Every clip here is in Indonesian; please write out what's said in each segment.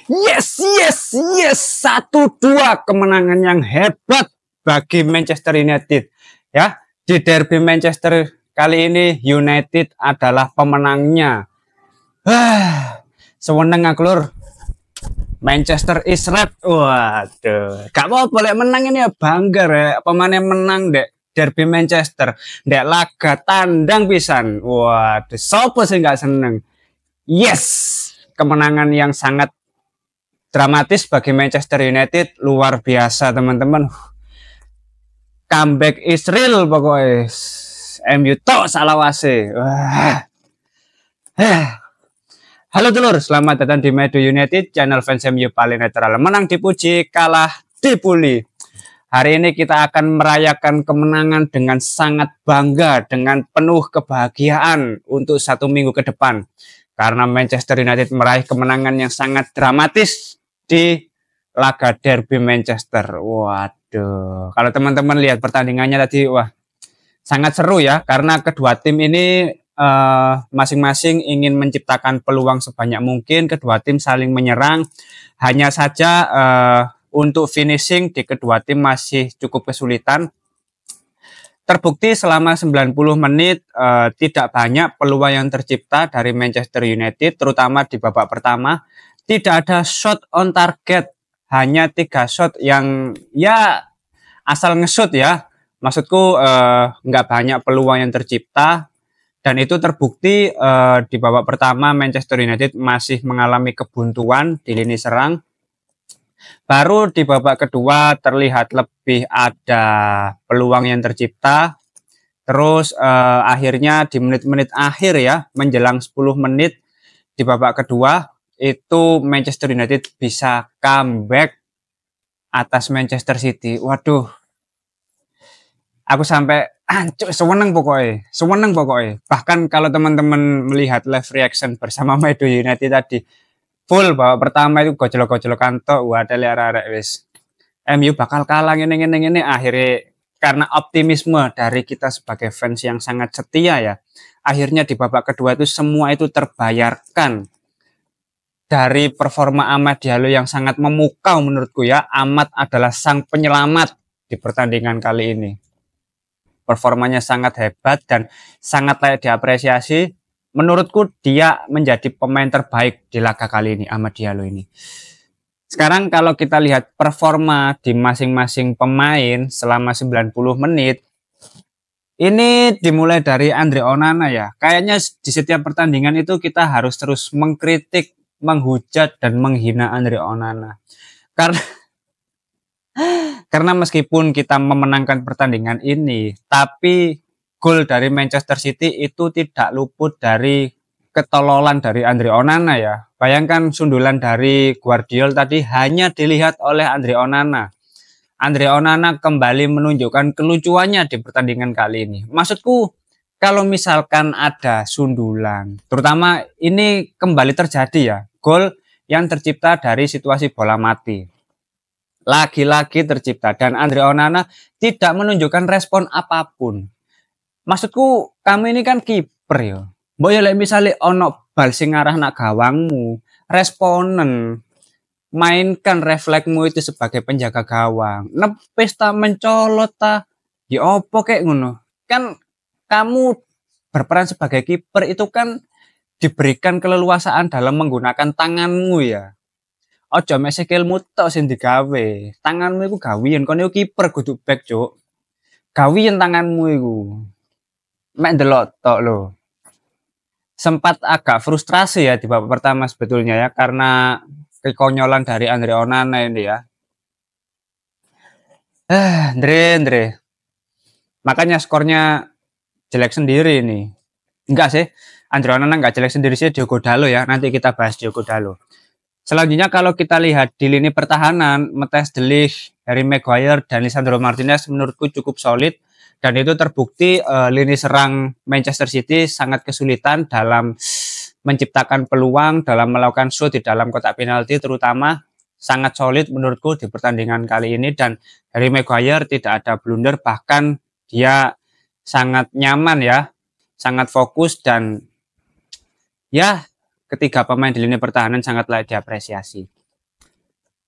Yes, yes, yes. 1-2 kemenangan yang hebat bagi Manchester United. Ya, di derby Manchester kali ini United adalah pemenangnya. Seweneng aku lur. Manchester is red. Waduh, gak apa boleh menang ini ya, bangga ya. Pemainnya menang dek derby Manchester, dek laga tandang pisan. Waduh, sopo sih nggak seneng. Yes, kemenangan yang sangat dramatis bagi Manchester United, luar biasa teman-teman. Comeback is real pokoknya. MU tok salawase. Wah. Halo dulur, selamat datang di Medu United, channel fans MU paling netral. Menang dipuji, kalah dibully. Hari ini kita akan merayakan kemenangan dengan sangat bangga, dengan penuh kebahagiaan untuk 1 minggu ke depan. Karena Manchester United meraih kemenangan yang sangat dramatis di laga derby Manchester. Waduh, kalau teman-teman lihat pertandingannya tadi, wah sangat seru ya. Karena kedua tim ini masing-masing ingin menciptakan peluang sebanyak mungkin. Kedua tim saling menyerang. Hanya saja untuk finishing di kedua tim masih cukup kesulitan. Terbukti selama 90 menit tidak banyak peluang yang tercipta dari Manchester United, terutama di babak pertama. Tidak ada shot on target, hanya 3 shot yang ya asal nge-shoot ya. Maksudku nggak banyak peluang yang tercipta. Dan itu terbukti di babak pertama Manchester United masih mengalami kebuntuan di lini serang. Baru di babak kedua terlihat lebih ada peluang yang tercipta. Terus akhirnya di menit-menit akhir ya, menjelang 10 menit di babak kedua, itu Manchester United bisa comeback atas Manchester City. Waduh, aku sampai seweneng pokoknya. Bahkan kalau teman-teman melihat live reaction bersama Medu United tadi, full babak pertama itu gojlok-gojlokan tok, wadah arek wis. MU bakal kalah ini akhirnya karena optimisme dari kita sebagai fans yang sangat setia ya. Akhirnya di babak kedua itu semua itu terbayarkan dari performa Amad Diallo yang sangat memukau menurutku ya. Amad adalah sang penyelamat di pertandingan kali ini. Performanya sangat hebat dan sangat layak diapresiasi. Menurutku dia menjadi pemain terbaik di laga kali ini, Amad Diallo ini. Sekarang kalau kita lihat performa di masing-masing pemain selama 90 menit, ini dimulai dari Andre Onana ya. Kayaknya di setiap pertandingan itu kita harus terus mengkritik, menghujat, dan menghina Andre Onana. Karena meskipun kita memenangkan pertandingan ini, tapi gol dari Manchester City itu tidak luput dari ketololan dari Andre Onana ya. Bayangkan sundulan dari Guardiola tadi hanya dilihat oleh Andre Onana. Andre Onana kembali menunjukkan kelucuannya di pertandingan kali ini. Maksudku, kalau misalkan ada sundulan, terutama ini kembali terjadi ya, gol yang tercipta dari situasi bola mati. Lagi-lagi tercipta dan Andre Onana tidak menunjukkan respon apapun. Maksudku, kamu ini kan kiper ya. Mbok ya lek misale ono bal sing arah nak gawangmu, responen. Mainkan refleksmu itu sebagai penjaga gawang. Nepis ta mencolot ta, ya opo kek ngono. Kan kamu berperan sebagai kiper itu kan diberikan keleluasaan dalam menggunakan tanganmu ya. Ojo mek sikilmu tok sing digawe. Tanganmu iku gawian, kon iku kiper kudu back, Cuk. Gawian tanganmu iku. Mek ndelok tok lho. Sempat agak frustrasi ya di babak pertama sebetulnya ya, karena kekonyolan dari Andre Onana ini ya. Andre. Makanya skornya jelek sendiri ini. Enggak sih, Andre Onana enggak jelek sendiri sih, Diogo Dalot ya. Nanti kita bahas Diogo Dalot. Selanjutnya kalau kita lihat di lini pertahanan, Matthijs de Ligt, Harry Maguire, dan Lisandro Martinez menurutku cukup solid. Dan itu terbukti lini serang Manchester City sangat kesulitan dalam menciptakan peluang, dalam melakukan shoot di dalam kotak penalti terutama. Sangat solid menurutku di pertandingan kali ini. Dan Harry Maguire tidak ada blunder, bahkan dia sangat nyaman ya, sangat fokus dan ya ketiga pemain di lini pertahanan sangat layak diapresiasi.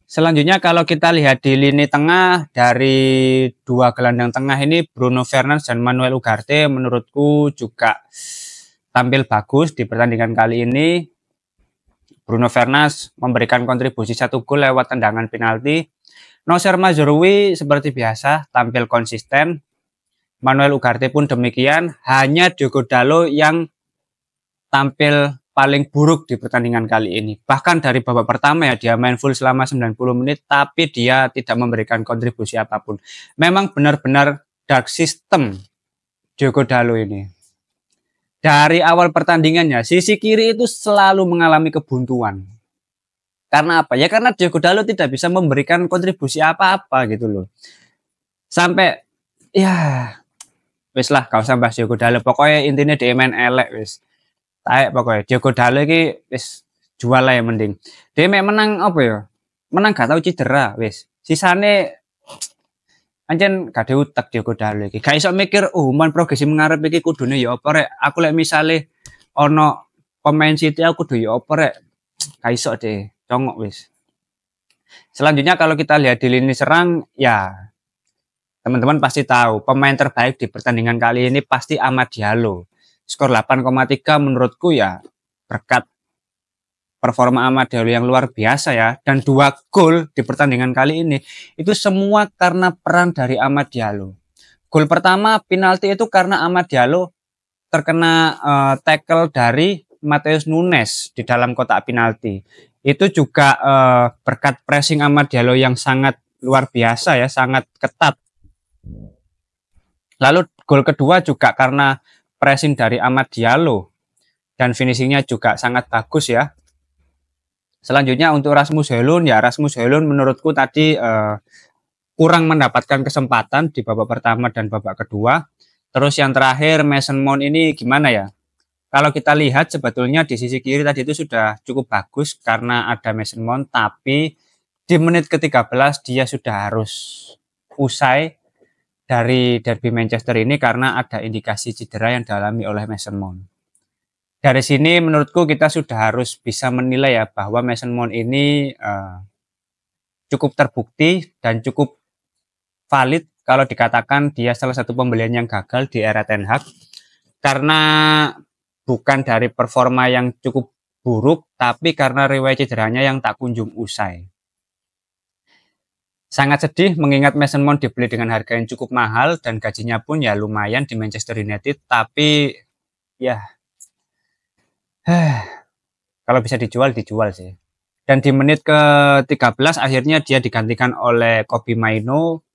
Selanjutnya kalau kita lihat di lini tengah dari dua gelandang tengah ini Bruno Fernandes dan Manuel Ugarte menurutku juga tampil bagus di pertandingan kali ini. Bruno Fernandes memberikan kontribusi 1 gol lewat tendangan penalti. Nocer Mazraoui seperti biasa tampil konsisten. Manuel Ugarte pun demikian. Hanya Diogo Dalot yang tampil paling buruk di pertandingan kali ini. Bahkan dari babak pertama ya dia main full selama 90 menit tapi dia tidak memberikan kontribusi apapun. Memang benar-benar dark system Diogo Dalot ini. Dari awal pertandingannya sisi kiri itu selalu mengalami kebuntuan. Karena apa? Ya karena Diogo Dalot tidak bisa memberikan kontribusi apa-apa gitu loh. Sampai ya wis lah gak usah bahas Diogo Dalot. Pokoknya intinya dia main elek wis. Taek pokoknya Diogo Dalot iki wis jual lah ya mending. Dia menang apa ya? Menang gak tahu cedera wis. Sisane anjen gak ada utek Diogo Dalot iki. Gak iso mikir, man progresi mengarep iki kudune ya apa rek. Aku lek misale ono pemain City aku kudu ya apa rek. Gak iso deh, congok wis. Selanjutnya kalau kita lihat di lini serang ya teman-teman pasti tahu pemain terbaik di pertandingan kali ini pasti Amad Diallo. Skor 8,3 menurutku ya berkat performa Amad Diallo yang luar biasa ya. Dan 2 gol di pertandingan kali ini itu semua karena peran dari Amad Diallo. Gol pertama penalti itu karena Amad Diallo terkena tackle dari Matheus Nunes di dalam kotak penalti. Itu juga berkat pressing Amad Diallo yang sangat luar biasa ya, sangat ketat. Lalu gol kedua juga karena pressing dari Amad Diallo dan finishingnya juga sangat bagus ya. Selanjutnya untuk Rasmus Højlund ya, Rasmus Højlund menurutku tadi kurang mendapatkan kesempatan di babak pertama dan babak kedua. Terus yang terakhir Mason Mount ini gimana ya? Kalau kita lihat sebetulnya di sisi kiri tadi itu sudah cukup bagus karena ada Mason Mount, tapi di menit ke-13 dia sudah harus usai dari derby Manchester ini karena ada indikasi cedera yang dialami oleh Mason Mount. Dari sini menurutku kita sudah harus bisa menilai ya bahwa Mason Mount ini cukup terbukti dan cukup valid kalau dikatakan dia salah satu pembelian yang gagal di era Ten Hag karena bukan dari performa yang cukup buruk tapi karena riwayat cederanya yang tak kunjung usai. Sangat sedih mengingat Mason Mount dibeli dengan harga yang cukup mahal dan gajinya pun ya lumayan di Manchester United, tapi ya kalau bisa dijual sih. Dan di menit ke-13 akhirnya dia digantikan oleh Kobbie Mainoo.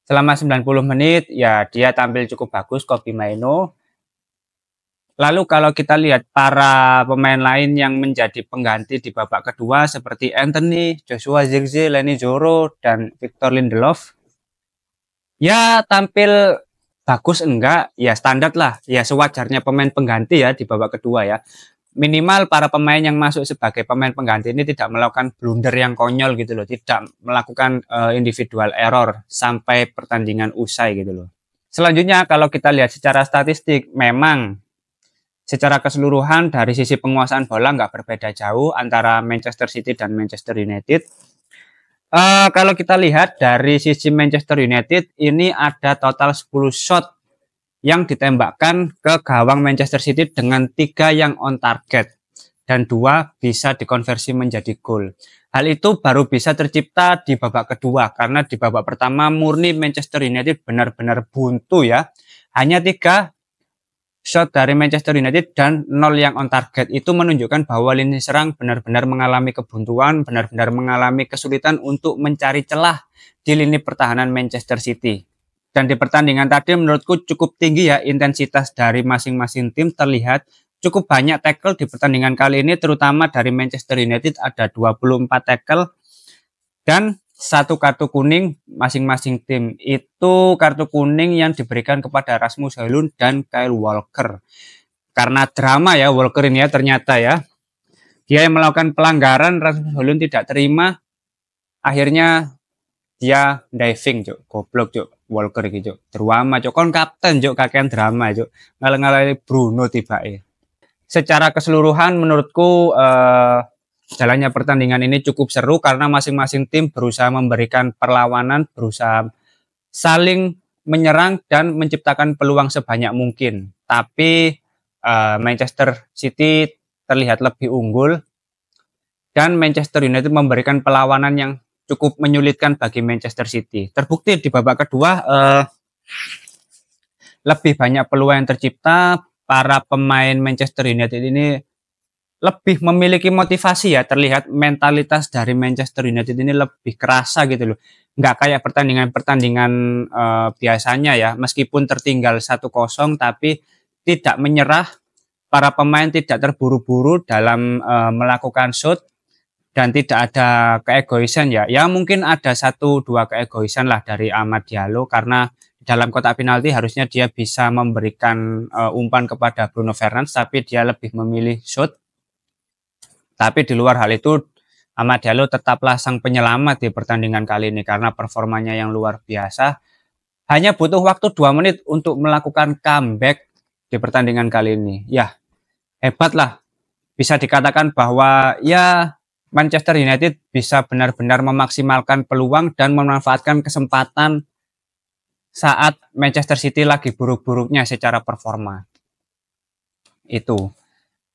Selama 90 menit ya dia tampil cukup bagus Kobbie Mainoo. Lalu kalau kita lihat para pemain lain yang menjadi pengganti di babak kedua seperti Anthony, Joshua Zirkzee, Leny Yoro, dan Victor Lindelof. Ya tampil bagus enggak, ya standar lah. Ya sewajarnya pemain pengganti ya di babak kedua ya. Minimal para pemain yang masuk sebagai pemain pengganti ini tidak melakukan blunder yang konyol gitu loh. Tidak melakukan individual error sampai pertandingan usai gitu loh. Selanjutnya kalau kita lihat secara statistik memang secara keseluruhan dari sisi penguasaan bola nggak berbeda jauh antara Manchester City dan Manchester United. Kalau kita lihat dari sisi Manchester United ini ada total 10 shot yang ditembakkan ke gawang Manchester City dengan 3 yang on target dan 2 bisa dikonversi menjadi gol. Hal itu baru bisa tercipta di babak kedua karena di babak pertama murni Manchester United benar-benar buntu ya. Hanya 3 shot dari Manchester United dan 0 yang on target. Itu menunjukkan bahwa lini serang benar-benar mengalami kebuntuan, benar-benar mengalami kesulitan untuk mencari celah di lini pertahanan Manchester City. Dan di pertandingan tadi menurutku cukup tinggi ya intensitas dari masing-masing tim terlihat. Cukup banyak tackle di pertandingan kali ini terutama dari Manchester United ada 24 tackle dan 1 kartu kuning masing-masing tim. Itu kartu kuning yang diberikan kepada Rasmus Højlund dan Kyle Walker. Karena drama ya Walker ini ya ternyata ya. Dia yang melakukan pelanggaran, Rasmus Højlund tidak terima. Akhirnya dia diving cuk, goblok cuk, Walker iki cuk. Drama cuk, kon kapten cuk, kakean drama cuk. Ngalah-ngalahi Bruno tibake. Secara keseluruhan menurutku jalannya pertandingan ini cukup seru karena masing-masing tim berusaha memberikan perlawanan, berusaha saling menyerang dan menciptakan peluang sebanyak mungkin. Tapi Manchester City terlihat lebih unggul dan Manchester United memberikan perlawanan yang cukup menyulitkan bagi Manchester City. Terbukti di babak kedua lebih banyak peluang yang tercipta. Para pemain Manchester United ini lebih memiliki motivasi ya, terlihat mentalitas dari Manchester United ini lebih kerasa gitu loh. Nggak kayak pertandingan-pertandingan biasanya ya, meskipun tertinggal 1-0 tapi tidak menyerah. Para pemain tidak terburu-buru dalam melakukan shoot dan tidak ada keegoisan ya. Ya mungkin ada 1-2 keegoisan lah dari Amad Diallo karena dalam kotak penalti harusnya dia bisa memberikan umpan kepada Bruno Fernandes, tapi dia lebih memilih shoot. Tapi di luar hal itu, Amad Diallo tetaplah sang penyelamat di pertandingan kali ini karena performanya yang luar biasa. Hanya butuh waktu 2 menit untuk melakukan comeback di pertandingan kali ini. Ya, hebat lah. Bisa dikatakan bahwa ya Manchester United bisa benar-benar memaksimalkan peluang dan memanfaatkan kesempatan saat Manchester City lagi buruk-buruknya secara performa. Itu.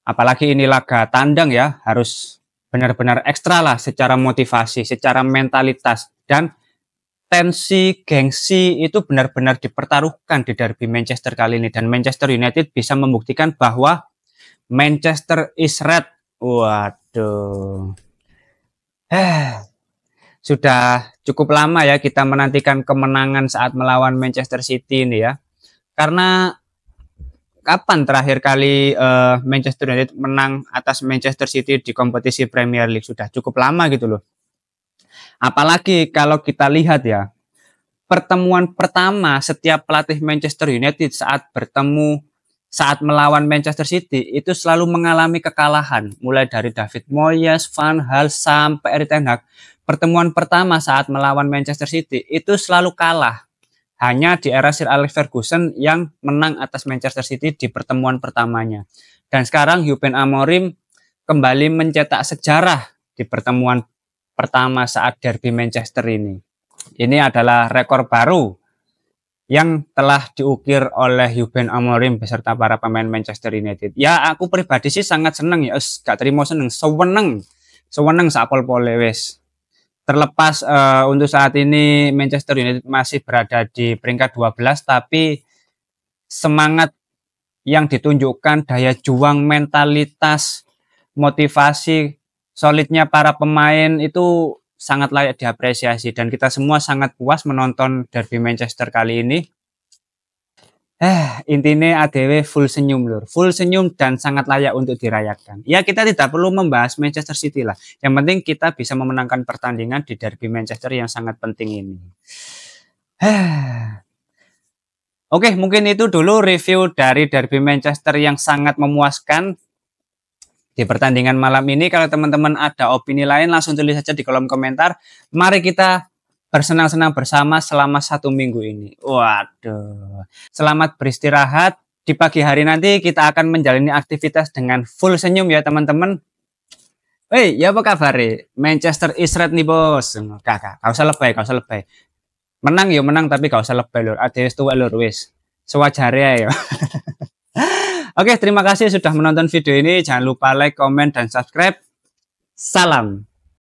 Apalagi ini laga tandang ya, harus benar-benar ekstra lah secara motivasi, secara mentalitas. Dan tensi, gengsi itu benar-benar dipertaruhkan di derby Manchester kali ini. Dan Manchester United bisa membuktikan bahwa Manchester is red. Waduh. Sudah cukup lama ya kita menantikan kemenangan saat melawan Manchester City ini ya. Karena kapan terakhir kali Manchester United menang atas Manchester City di kompetisi Premier League? Sudah cukup lama gitu loh. Apalagi kalau kita lihat ya, pertemuan pertama setiap pelatih Manchester United saat melawan Manchester City itu selalu mengalami kekalahan. Mulai dari David Moyes, Van Gaal sampai Erik ten Hag. Pertemuan pertama saat melawan Manchester City itu selalu kalah. Hanya di era Sir Alex Ferguson yang menang atas Manchester City di pertemuan pertamanya. Dan sekarang Ruben Amorim kembali mencetak sejarah di pertemuan pertama saat derby Manchester ini. Ini adalah rekor baru yang telah diukir oleh Ruben Amorim beserta para pemain Manchester United. Ya aku pribadi sih sangat seneng ya, gak terima seneng, seweneng sapol-pole wis. Terlepas untuk saat ini Manchester United masih berada di peringkat 12, tapi semangat yang ditunjukkan, daya juang, mentalitas, motivasi, solidnya para pemain itu sangat layak diapresiasi. Dan kita semua sangat puas menonton derby Manchester kali ini. Intinya ADW full senyum lur, full senyum dan sangat layak untuk dirayakan. Ya kita tidak perlu membahas Manchester City lah. Yang penting kita bisa memenangkan pertandingan di derby Manchester yang sangat penting ini. Oke, mungkin itu dulu review dari derby Manchester yang sangat memuaskan di pertandingan malam ini. Kalau teman-teman ada opini lain langsung tulis saja di kolom komentar. Mari kita bersenang-senang bersama selama 1 minggu ini. Waduh. Selamat beristirahat. Di pagi hari nanti kita akan menjalani aktivitas dengan full senyum ya teman-teman. Hei, ya apa kabar? Manchester is red nih bos. Kakak, gak usah lebay, Menang ya menang tapi gak usah lebay lur. Adeus tuwa lur wis. Sewajarnya ya. Oke, terima kasih sudah menonton video ini. Jangan lupa like, komen, dan subscribe. Salam.